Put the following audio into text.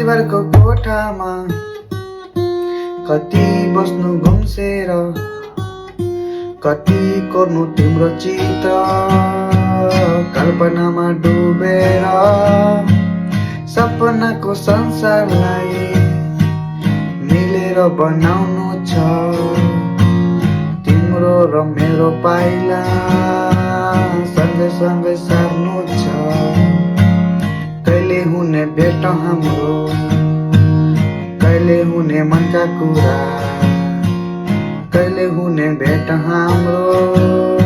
ड्राइभरको कोठामा कति बस्नु घुम्सेर, कति कोर्नु तिम्रो चित्र कल्पनामा डुबेर। सपनाको संसारलाई मिलेर बनाउनु छ, तिम्रो र मेरो पाइला सँगै सँगै सार्नु छ। कहिले हुने भेट हाम्रो, कहिले हुने मनका कुरा, कहिले हुने भेट हाम्रो।